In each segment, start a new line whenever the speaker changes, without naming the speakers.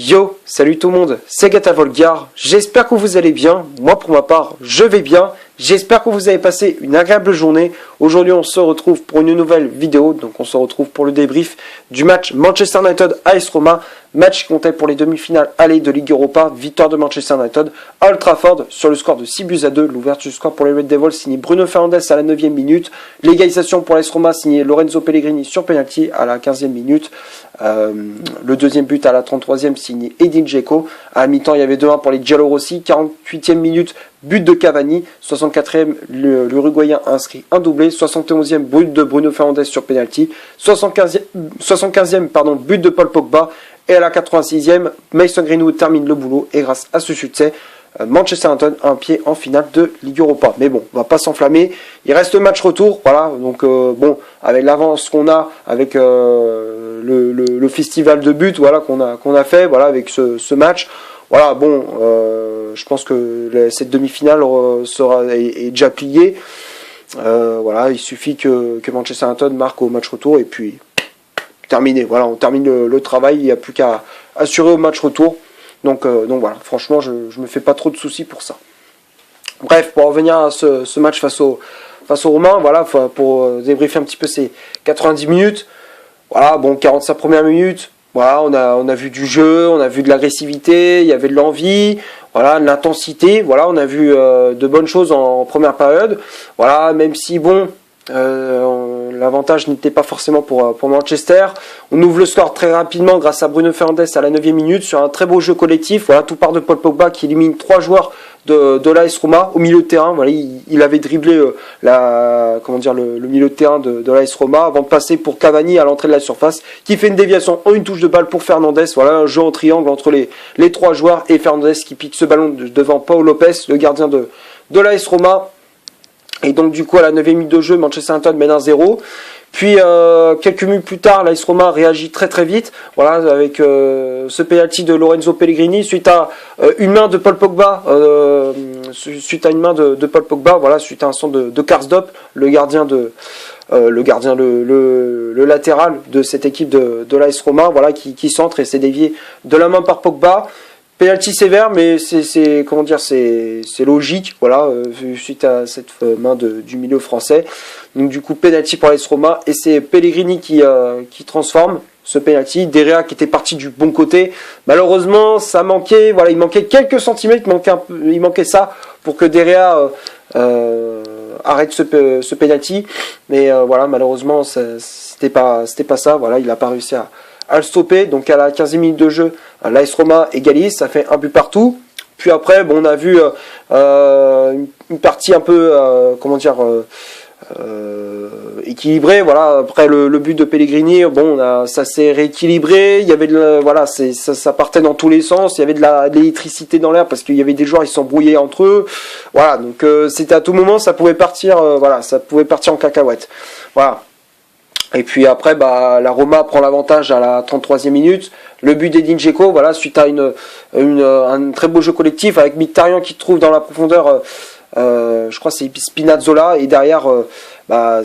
Yo, salut tout le monde, c'est Gata Volgar, j'espère que vous allez bien, moi pour ma part je vais bien, j'espère que vous avez passé une agréable journée. Aujourd'hui on se retrouve pour une nouvelle vidéo, donc on se retrouve pour le débrief du match Manchester United AS Roma, match qui comptait pour les demi-finales aller de Ligue Europa, victoire de Manchester United à Old Trafford sur le score de 6-2, l'ouverture du score pour les Red Devils signé Bruno Fernandes à la 9e minute, l'égalisation pour l'AS Roma signé Lorenzo Pellegrini sur penalty à la 15e minute, le deuxième but à la 33e signé Edin Dzeko, à la mi-temps il y avait 2-1 pour les Giallorossi, 48e minute but de Cavani, 64e l'Uruguayen inscrit un doublé, 71e but de Bruno Fernandes sur penalty, 75e but de Paul Pogba, et à la 86e Mason Greenwood termine le boulot et grâce à ce succès Manchester United a un pied en finale de Ligue Europa. Mais bon, on va pas s'enflammer. Il reste le match retour, voilà. Donc bon, avec l'avance qu'on a, avec le festival de buts, voilà qu'on a fait, voilà avec ce match. Voilà, bon, je pense que cette demi-finale est déjà pliée. Voilà, il suffit que Manchester United marque au match retour et puis terminé. Voilà, on termine le travail. Il n'y a plus qu'à assurer au match retour. Donc voilà, franchement, je me fais pas trop de soucis pour ça. Bref, pour revenir à ce match face aux Romains, voilà, pour débriefer un petit peu ces 90 minutes. Voilà, bon, 45 premières minutes. Voilà, on a vu du jeu, on a vu de l'agressivité, il y avait de l'envie, voilà, de l'intensité. Voilà, on a vu de bonnes choses en première période. Voilà, même si bon, l'avantage n'était pas forcément pour Manchester. On ouvre le score très rapidement grâce à Bruno Fernandes à la 9e minute sur un très beau jeu collectif. Voilà, tout part de Paul Pogba qui élimine 3 joueurs de l'AS Roma au milieu de terrain. Voilà, il avait dribblé le milieu de terrain de l'AS Roma avant de passer pour Cavani à l'entrée de la surface qui fait une déviation en une touche de balle pour Fernandes. Voilà, un jeu en triangle entre les 3 joueurs et Fernandes qui pique ce ballon devant Paul Lopez, le gardien de l'AS Roma. Et donc du coup à la 9e minute de jeu, Manchester United mène 1-0. Puis quelques minutes plus tard, l'AS Roma réagit très très vite. Voilà, avec ce penalty de Lorenzo Pellegrini suite à une main de Paul Pogba, voilà, suite à un centre de Karsdorp, le latéral de cette équipe de l'AS Roma, voilà, qui centre et s'est dévié de la main par Pogba. Penalty sévère, mais c'est logique, voilà, suite à cette main du milieu français. Donc du coup penalty pour l'AS Roma et c'est Pellegrini qui transforme ce penalty. Derrea qui était parti du bon côté, malheureusement ça manquait, voilà, il manquait quelques centimètres, il manquait ça pour que Derrea arrête ce penalty, mais voilà, malheureusement c'était pas ça, voilà, il a pas réussi à le stopper. Donc à la 15e minute de jeu, l'AS Roma égalise, ça fait un but partout. Puis après, bon, on a vu une partie un peu, équilibrée. Voilà, après le but de Pellegrini, bon, ça s'est rééquilibré. Il y avait ça partait dans tous les sens. Il y avait de l'électricité dans l'air parce qu'il y avait des joueurs, ils s'embrouillaient entre eux. Voilà, donc c'était à tout moment, ça pouvait partir, ça pouvait partir en cacahuète. Voilà. Et puis après, la Roma prend l'avantage à la 33e minute. Le but d'Edin Dzeko, voilà, suite à un très beau jeu collectif avec Mkhitaryan qui trouve dans la profondeur, je crois que c'est Spinazzola, et derrière,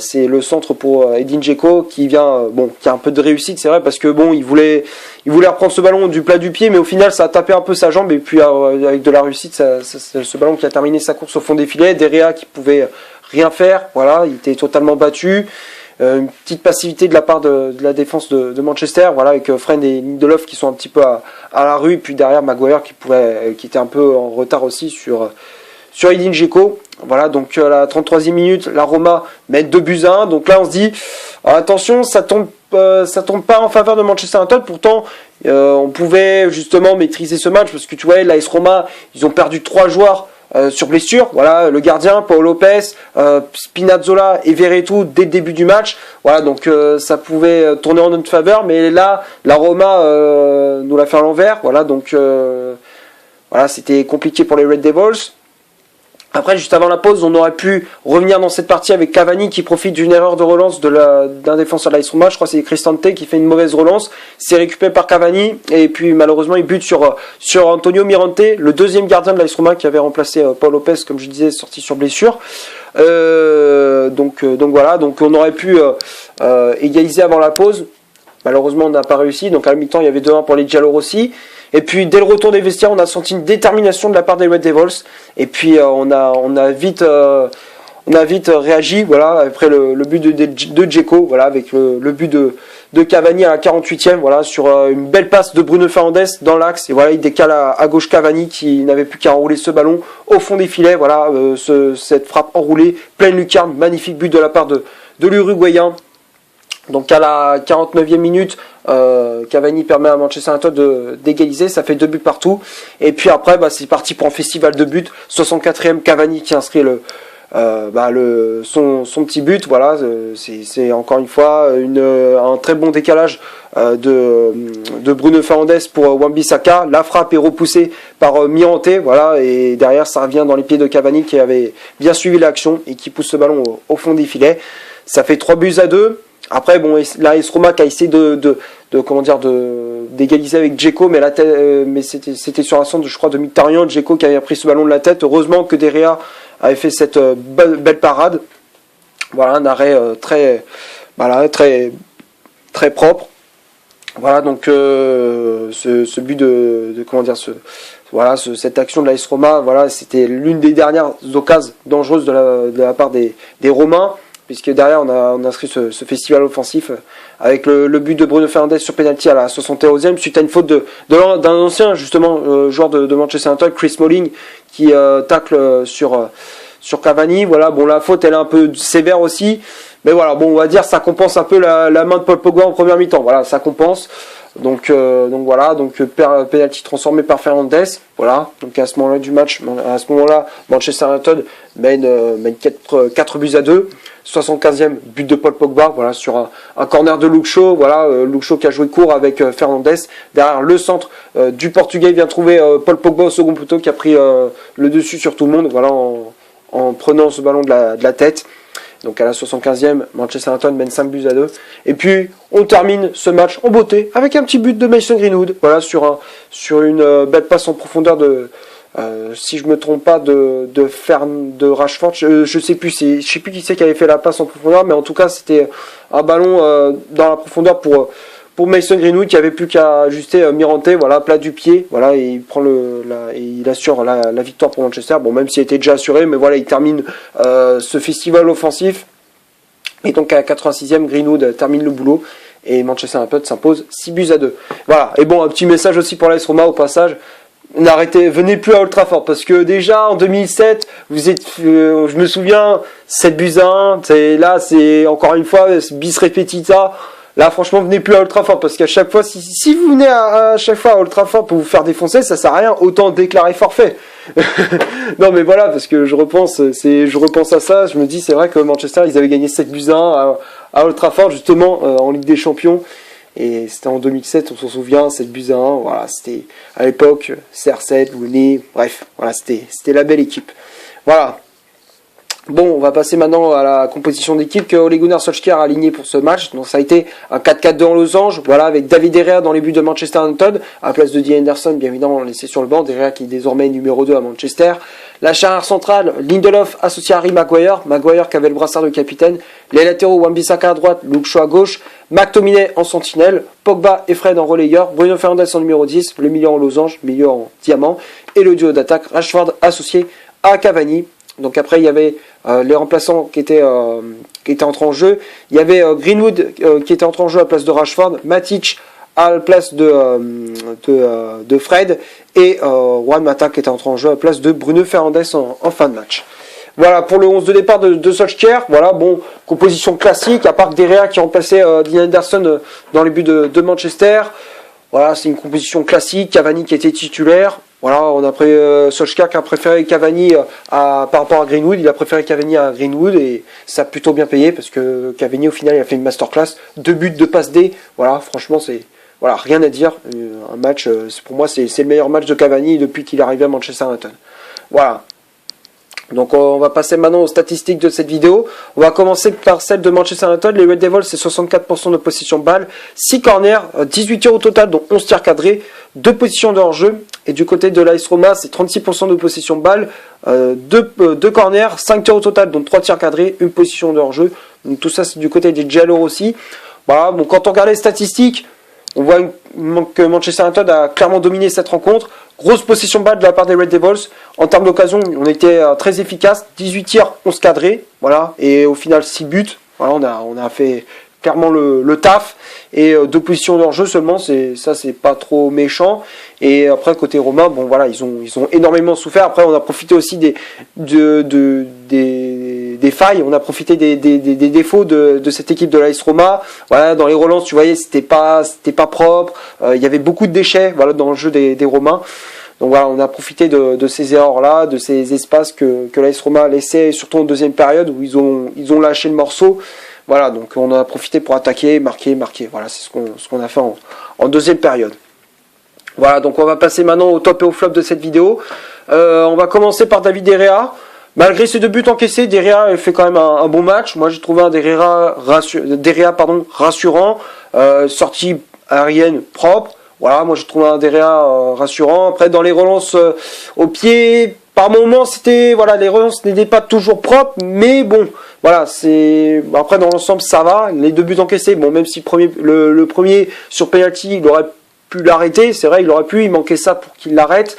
c'est le centre pour Edin Dzeko qui vient, qui a un peu de réussite, c'est vrai, parce que bon, il voulait reprendre ce ballon du plat du pied, mais au final, ça a tapé un peu sa jambe, et puis avec de la réussite, c'est ce ballon qui a terminé sa course au fond des filets. Derrea qui pouvait rien faire, voilà, il était totalement battu. Une petite passivité de la part de la défense de Manchester, voilà, avec Fred et Lindelof qui sont un petit peu à la rue, puis derrière Maguire qui était un peu en retard aussi sur Edin Dzeko. Voilà, donc à la 33e minute, la Roma met 2-1. Donc là on se dit attention, ça tombe pas en faveur de Manchester United. Pourtant on pouvait justement maîtriser ce match parce que tu vois, l'AS Roma, ils ont perdu 3 joueurs sur blessure, voilà, le gardien, Paul Lopez, Spinazzola et Verretou dès le début du match, voilà, donc ça pouvait tourner en notre faveur, mais là, la Roma nous l'a fait à l'envers, voilà, donc voilà, c'était compliqué pour les Red Devils. Après, juste avant la pause, on aurait pu revenir dans cette partie avec Cavani qui profite d'une erreur de relance d'un défenseur de l'AS Roma. Je crois que c'est Cristante qui fait une mauvaise relance. C'est récupéré par Cavani et puis malheureusement il bute sur Antonio Mirante, le deuxième gardien de l'AS Roma qui avait remplacé Paul Lopez, comme je disais, sorti sur blessure. Donc voilà, donc on aurait pu égaliser avant la pause. Malheureusement, on n'a pas réussi. Donc à la mi-temps, il y avait 2-1 pour les Giallorossi. Et puis dès le retour des vestiaires, on a senti une détermination de la part des Red Devils. Et puis on a vite réagi, voilà, après le but de Dzeko, voilà, avec le but de Cavani à la 48e, voilà, sur une belle passe de Bruno Fernandes dans l'axe, et voilà, il décale à gauche Cavani qui n'avait plus qu'à enrouler ce ballon au fond des filets, voilà, cette frappe enroulée, pleine lucarne, magnifique but de la part de l'Uruguayen. Donc à la 49e minute, Cavani permet à Manchester United d'égaliser, ça fait 2 buts partout, et puis après c'est parti pour un festival de buts. 64e, Cavani qui inscrit son petit but, voilà, c'est encore une fois un très bon décalage de Bruno Fernandes pour Wan-Bissaka. La frappe est repoussée par Mirante, voilà, et derrière ça revient dans les pieds de Cavani qui avait bien suivi l'action et qui pousse ce ballon au fond des filets. Ça fait 3-2. Après, bon, là, AS Roma qui a essayé d'égaliser avec Dzeko, mais c'était sur un centre, je crois, de Mkhitaryan, Dzeko qui avait pris ce ballon de la tête. Heureusement que De Gea avait fait cette belle parade. Voilà, un arrêt très propre. Voilà, donc ce but cette action de l'AS Roma, voilà, c'était l'une des dernières occasions dangereuses de la part des Romains, puisque derrière on a inscrit ce festival offensif avec le but de Bruno Fernandes sur penalty à la 71e suite à une faute d'un ancien justement joueur de Manchester United, Chris Smalling, qui tacle sur Cavani. Voilà, bon, la faute elle est un peu sévère aussi, mais voilà, bon, on va dire ça compense un peu la main de Paul Pogba en première mi-temps. Voilà, ça compense. Donc penalty transformé par Fernandes. Voilà, donc à ce moment-là du match, Manchester United mène 4-2. 75e but de Paul Pogba, voilà, sur un corner de Luke Shaw, voilà, Luke Shaw qui a joué court avec Fernandes. Derrière le centre du Portugais, il vient trouver Paul Pogba au second poteau qui a pris le dessus sur tout le monde, voilà, en prenant ce ballon de la tête. Donc à la 75e, Manchester United mène 5-2. Et puis on termine ce match en beauté avec un petit but de Mason Greenwood, voilà, sur une belle passe en profondeur si je me trompe pas de Rashford, je sais plus qui c'est qui avait fait la passe en profondeur, mais en tout cas c'était un ballon dans la profondeur pour Mason Greenwood qui avait plus qu'à ajuster Mirante, voilà, plat du pied, voilà, et il prend il assure la victoire pour Manchester. Bon, même s'il était déjà assuré, mais voilà, il termine ce festival offensif. Et donc à la 86e, Greenwood termine le boulot et Manchester United s'impose 6-2. Voilà. Et bon, un petit message aussi pour l'AS Roma au passage. Venez plus à Old Trafford, parce que déjà en 2007, je me souviens, 7-1, c'est encore une fois bis repetita. Là, franchement, venez plus à Old Trafford, parce qu'à chaque fois, si vous venez à chaque fois à Old Trafford pour vous faire défoncer, ça sert à rien, autant déclarer forfait. Non, mais voilà, parce que je repense à ça, je me dis, c'est vrai que Manchester, ils avaient gagné 7-1 à Old Trafford, justement, en Ligue des Champions. Et c'était en 2007, on s'en souvient, 7-1, voilà, c'était à l'époque, CR7, Looney, bref, voilà, c'était la belle équipe. Voilà. Bon, on va passer maintenant à la composition d'équipe que Ole Gunnar Solskjaer a aligné pour ce match. Donc ça a été un 4-4-2 en losange, voilà, avec David De Gea dans les buts de Manchester United, à la place de Dean Henderson, bien évidemment, laissé sur le banc. De Gea qui est désormais numéro 2 à Manchester. La charnière centrale, Lindelof associé à Harry Maguire qui avait le brassard de capitaine. Les latéraux, Wan-Bissaka à droite, Luke Shaw à gauche, McTominay en sentinelle, Pogba et Fred en relayeur, Bruno Fernandes en numéro 10, le milieu en losange, milieu en diamant, et le duo d'attaque, Rashford associé à Cavani. Donc après, il y avait les remplaçants qui étaient entrés en jeu. Il y avait Greenwood qui était entré en jeu à la place de Rashford, Matic à la place de Fred, et Juan Mata qui était entré en jeu à la place de Bruno Fernandes en fin de match. Voilà pour le 11 de départ de Solskjaer. Voilà, bon, composition classique, à part De Gea qui remplaçait Dean Henderson dans les buts de Manchester. Voilà, c'est une composition classique. Cavani qui était titulaire. Voilà, on a pris Solskjaer qui a préféré Cavani par rapport à Greenwood. Il a préféré Cavani à Greenwood et ça a plutôt bien payé parce que Cavani au final il a fait une masterclass. 2 buts, 2 passes D. Voilà, franchement c'est rien à dire. Un match, pour moi c'est le meilleur match de Cavani depuis qu'il est arrivé à Manchester United. Voilà. Donc on va passer maintenant aux statistiques de cette vidéo. On va commencer par celle de Manchester United. Les Red Devils, c'est 64% de possession de balle, 6 corners, 18 tirs au total, dont 11 tirs cadrés, 2 positions de hors-jeu. Et du côté de l'AS Roma, c'est 36% de possession de balle, 2 corners, 5 tirs au total, dont 3 tirs cadrés, 1 position de hors-jeu. Donc tout ça, c'est du côté des Giallo aussi. Voilà, bon, quand on regarde les statistiques, On voit que Manchester United a clairement dominé cette rencontre. Grosse possession de balle de la part des Red Devils. En termes d'occasion, on était très efficace. 18 tirs, 11 cadrés. Voilà. Et au final, 6 buts. Voilà, on a fait clairement le taf. Et 2 positions dans le jeu seulement. C'est pas trop méchant. Et après, côté Romain, bon voilà, ils ont énormément souffert. Après, on a profité aussi des failles, on a profité des défauts de cette équipe de l'AS Roma. Voilà, dans les relances, tu voyais, c'était pas propre. Il y avait beaucoup de déchets, voilà, dans le jeu des Romains. Donc voilà, on a profité de ces erreurs-là, de ces espaces que l'AS Roma laissait, surtout en deuxième période où ils ont lâché le morceau. Voilà, donc on en a profité pour attaquer, marquer. Voilà, c'est ce qu'on a fait en deuxième période. Voilà, donc on va passer maintenant au top et au flop de cette vidéo. On va commencer par David De Gea. Malgré ses 2 buts encaissés, De Gea fait quand même un bon match. Moi, j'ai trouvé un De Gea rassurant, sortie aérienne propre. Voilà, moi j'ai trouvé un De Gea rassurant. Après, dans les relances au pied, par moments, les relances n'étaient pas toujours propres, mais bon, voilà, après dans l'ensemble ça va. Les 2 buts encaissés, bon, même si le premier sur penalty, il aurait pu l'arrêter, c'est vrai, il manquait ça pour qu'il l'arrête.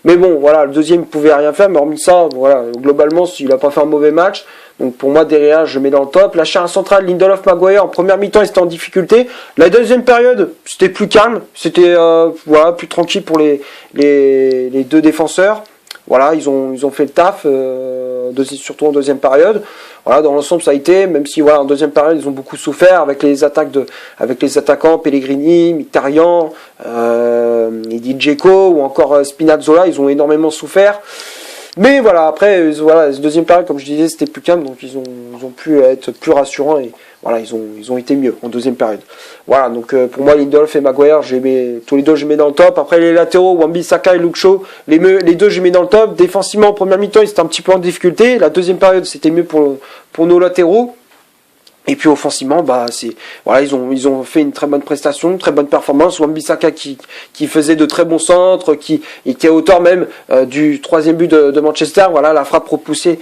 Mais bon, voilà, le deuxième ne pouvait rien faire, mais hormis ça, voilà, globalement, il n'a pas fait un mauvais match. Donc pour moi, De Gea, je mets dans le top. La charnière centrale, Lindelof, Maguire, en première mi-temps, ils étaient en difficulté. La deuxième période, c'était plus calme, c'était plus tranquille pour les 2 défenseurs. Voilà, ils ont fait le taf, surtout en deuxième période. Voilà, dans l'ensemble, ça a été, même si voilà, en deuxième période, ils ont beaucoup souffert avec les attaquants Pellegrini, Mkhitaryan, Edin Dzeko ou encore Spinazzola, ils ont énormément souffert. Mais voilà, après, voilà, cette deuxième période, comme je disais, c'était plus calme, donc ils ont pu être plus rassurants et voilà, ils ont été mieux en deuxième période. Voilà, donc pour moi, Lindelof et Maguire, tous les deux, je mets dans le top. Après, les latéraux, Wan-Bissaka et Luke Shaw, les 2, je mets dans le top. Défensivement, en première mi-temps, ils étaient un petit peu en difficulté. La deuxième période, c'était mieux pour nos latéraux. Et puis offensivement, ils ont fait une très bonne prestation, une très bonne performance. Wan-Bissaka qui faisait de très bons centres, qui était à hauteur même du 3e but de Manchester. Voilà, la frappe repoussée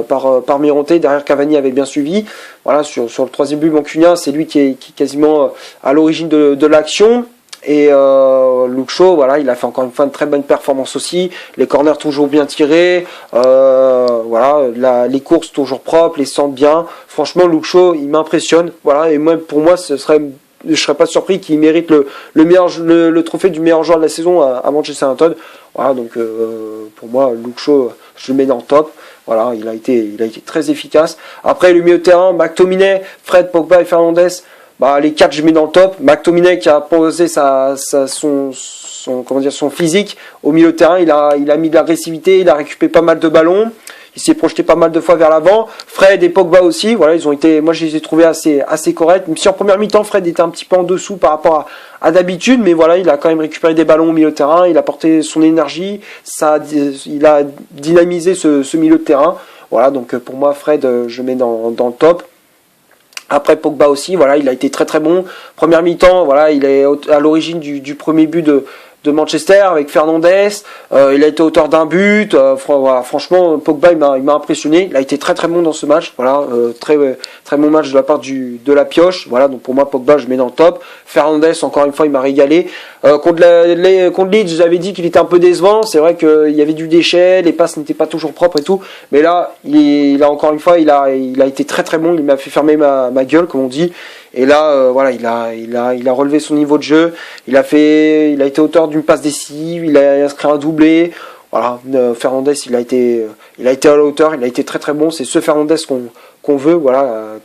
par Mirante, derrière Cavani avait bien suivi. Voilà, sur le 3e but mancunien, c'est lui qui est quasiment à l'origine de l'action. Et Luke Shaw, voilà, il a fait encore une fois une très bonne performance aussi. Les corners toujours bien tirés, les courses toujours propres, les centres bien. Franchement, Luke Shaw, il m'impressionne. Voilà, et pour moi, je serais pas surpris qu'il mérite le trophée du meilleur joueur de la saison à Manchester United. Voilà, donc pour moi, Luke Shaw, je le mets dans le top. Voilà, il a été très efficace. Après, le milieu de terrain, McTominay, Fred, Pogba et Fernandes. Les 4, je mets dans le top. McTominay qui a posé son physique au milieu de terrain, il a mis de l'agressivité, il a récupéré pas mal de ballons, il s'est projeté pas mal de fois vers l'avant. Fred et Pogba aussi, voilà, moi je les ai trouvés assez corrects. Même si en première mi-temps, Fred était un petit peu en dessous par rapport à d'habitude, mais voilà, il a quand même récupéré des ballons au milieu de terrain, il a porté son énergie, il a dynamisé ce milieu de terrain. Voilà, donc pour moi, Fred, je mets dans le top. Après Pogba aussi, voilà, il a été très très bon. Première mi-temps, voilà, il est à l'origine du premier but de Manchester avec Fernandes. Il a été auteur d'un but. Voilà, franchement, Pogba il m'a impressionné. Il a été très très bon dans ce match. Voilà, très très bon match de la part de la pioche. Voilà, donc pour moi Pogba je mets dans le top. Fernandes encore une fois il m'a régalé. Contre Leeds, j'avais dit qu'il était un peu décevant. C'est vrai qu'il y avait du déchet, les passes n'étaient pas toujours propres et tout. Mais là, il a encore une fois, il a été très très bon. Il m'a fait fermer ma gueule, comme on dit. Et là, voilà, il a relevé son niveau de jeu. Il a été auteur d'une passe décisive. Il a inscrit un doublé. Voilà, Fernandes, il a été à la hauteur. Il a été très très bon. C'est ce Fernandes qu'on veut, voilà,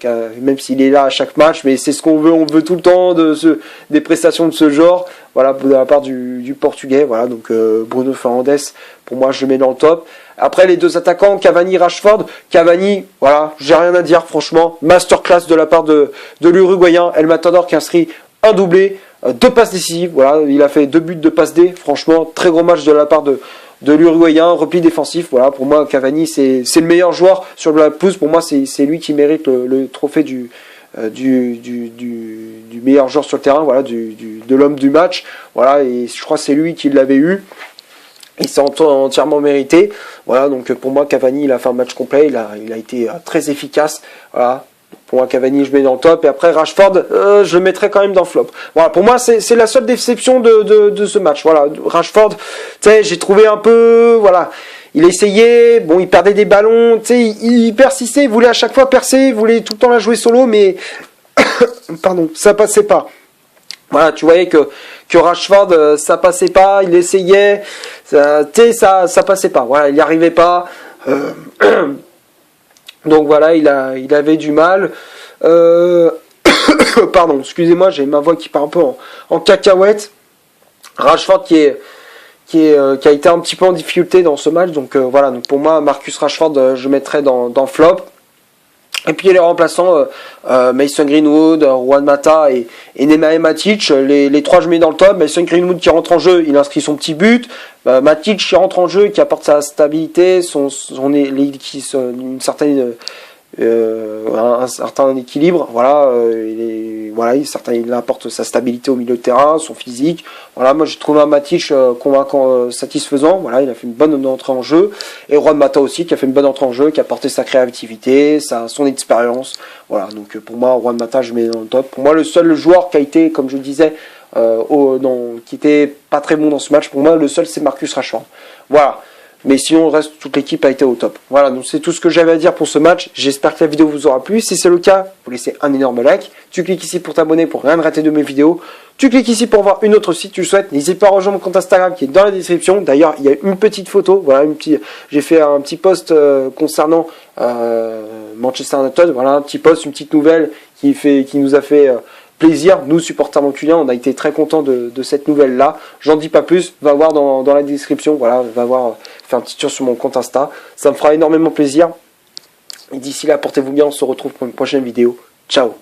même s'il est là à chaque match, mais c'est ce qu'on veut. On veut tout le temps des prestations de ce genre. Voilà, de la part du Portugais. Voilà, donc Bruno Fernandes, pour moi, je le mets dans le top. Après, les 2 attaquants, Cavani, Rashford. Cavani, voilà, j'ai rien à dire, franchement. Masterclass de la part de l'Uruguayen, El Matador, qui inscrit un doublé, 2 passes décisives. Voilà, il a fait 2 buts de passe D. Franchement, très gros match de la part de l'Uruguayen, repli défensif. Voilà, pour moi, Cavani, c'est le meilleur joueur sur la pelouse. Pour moi, c'est lui qui mérite le trophée du meilleur joueur sur le terrain, voilà, de l'homme du match. Voilà, et je crois que c'est lui qui l'avait eu. Et c'est entièrement mérité. Voilà, donc pour moi, Cavani, il a fait un match complet. Il a été très efficace. Voilà. Pour moi, Cavani, je mets dans le top. Et après, Rashford, je le mettrai quand même dans le flop. Voilà, pour moi, c'est la seule déception de ce match. Voilà, Rashford, tu sais, j'ai trouvé un peu, voilà, il essayait, bon, il perdait des ballons, tu sais, il persistait, il voulait à chaque fois percer, il voulait tout le temps la jouer solo, mais, pardon, ça passait pas. Voilà, tu voyais que Rashford, ça passait pas, il essayait, tu sais, ça passait pas. Voilà, il n'y arrivait pas. Donc voilà, il avait du mal. Pardon, excusez-moi, j'ai ma voix qui part un peu en cacahuète. Rashford qui a été un petit peu en difficulté dans ce match. Donc voilà, donc pour moi, Marcus Rashford, je mettrais dans flop. Et puis les remplaçants, Mason Greenwood, Juan Mata et Nemanja Matic, les trois je mets dans le top. Mason Greenwood qui rentre en jeu, il inscrit son petit but. Matic qui rentre en jeu, qui apporte sa stabilité, un certain équilibre. Voilà, il apporte sa stabilité au milieu de terrain, son physique. Voilà, moi j'ai trouvé un Matic convaincant, satisfaisant. Voilà, il a fait une bonne entrée en jeu. Et Juan Mata aussi qui a fait une bonne entrée en jeu, qui a apporté sa créativité, son expérience. Voilà, donc pour moi Juan Mata je mets dans le top. Pour moi le seul joueur qui a été, comme je le disais, qui était pas très bon dans ce match, pour moi le seul c'est Marcus Rashford. Voilà. Mais sinon, le reste, toute l'équipe a été au top. Voilà, donc c'est tout ce que j'avais à dire pour ce match. J'espère que la vidéo vous aura plu. Si c'est le cas, vous laissez un énorme like. Tu cliques ici pour t'abonner pour rien rater de mes vidéos. Tu cliques ici pour voir une autre si tu le souhaites. N'hésite pas à rejoindre mon compte Instagram qui est dans la description. D'ailleurs, il y a une petite photo. Voilà, j'ai fait un petit post concernant Manchester United. Voilà, un petit post, une petite nouvelle qui nous a fait plaisir. Nous, supporters mancuniens, on a été très contents de cette nouvelle-là. J'en dis pas plus. Va voir dans la description. Voilà, va voir, faire un petit tour sur mon compte Insta. Ça me fera énormément plaisir. Et d'ici là, portez-vous bien. On se retrouve pour une prochaine vidéo. Ciao.